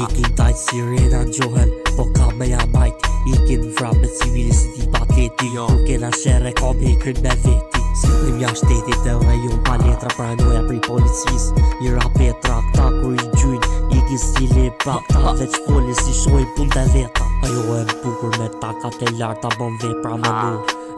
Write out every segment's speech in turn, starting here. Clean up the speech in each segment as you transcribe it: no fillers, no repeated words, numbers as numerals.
Ikin tajt sirena gjohen, po ka me jamajt. Ikin vrap me civili si ti patleti. Kur kena shere ka me ikrin me veti. Sillim ja shtetit edhe ju pa letra pranoja pri policis. I rapetra këta kur i gjyn, ikin stili prap ta veç foli si shoj pun të veta. Ajo e bukur me takat e larta bon vepra me mu.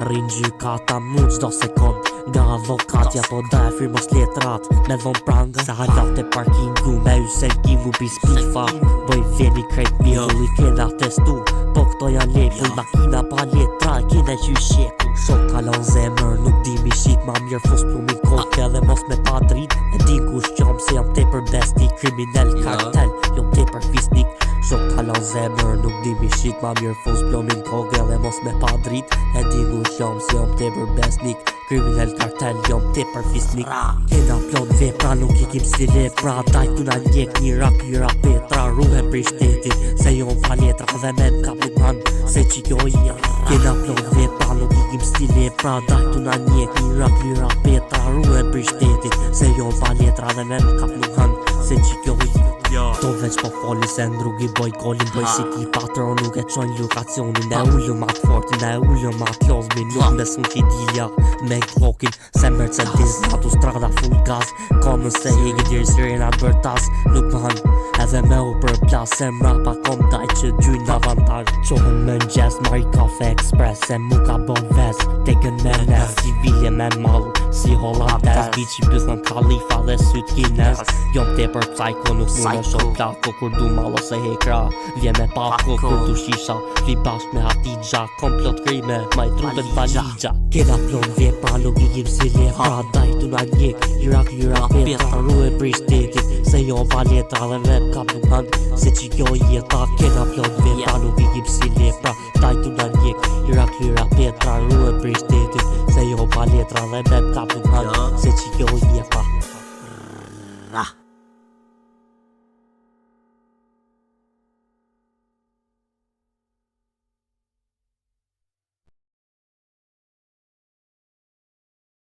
Rrin gjykata mu qdo sekund. Nga avokatja po da e firmos letrat me dhon pranga. Sa halat e parkingu me ysen kivu bis pifa. Boj veni krejt miru i kena testu. Po këto janë lepuj makina pa letra e kena qysheku. Shok kalon zemër nuk di mi shit ma mirë fos plumin koke dhe mos me pa drit. E di kush qam se jam tepër besnik, kriminell kartel, jom tepër fisnik. Shok kalon zemër nuk di mi shit ma mirë fos plumin koke dhe mos me pa drit. E di kush qam se jam tepër besnik, kriminell kartel, jom tepër fisnik. Kena plot vepra nuk i kim si lepra. Daj tu na njek një rapetra. Ruhem për shtetit se jom pa letra dhe me m'kap nuk han se qikoj. Kena plot vepra nuk i kim si lepra. Daj tu na njek një rapetra. Ruhem për shtetit se jom pa letra dhe me m'kap nuk han se qikoj. To veç po foli se ndrugi boj kolin. Boj si ti patron nuk e qojnë lokacionin. Ne ullë mat fortin, ne ullë mat lozmin. Nuk besun fidilja me glokin. Se Mercedes autostrada full gaz. Komën se hegi diri sirena bërtas. Nuk më han edhe me u për plas. Se mrapa kom daj që gjujnë avantaj. Qohën më n'gjes, mari kafe ekspres. Se mu ka bon ves, tekën me nes. Civilje me mallu, si Hollandes. Bici bëthën kalifa dhe syt kines. Jom te për psajko nuk mu në shok plako. Kur du malo se hekra, vje me pako. Kur du shisha, fli bashk me Hatidja. Komplot krime, ma i trupet valigja. Kena plon vepra, nuk i kim si lepra. Daj tu na njek, Irak petra. Ruhe për shtetit, se jon pa letra dhe me kap nuk han se qikjo jeta. Kena plon vepra, nuk i kim si lepra. Daj tu na njek, Irak petra. Ruhe për shtetit, se jon pa letra dhe me kap nuk han se qikjo jeta.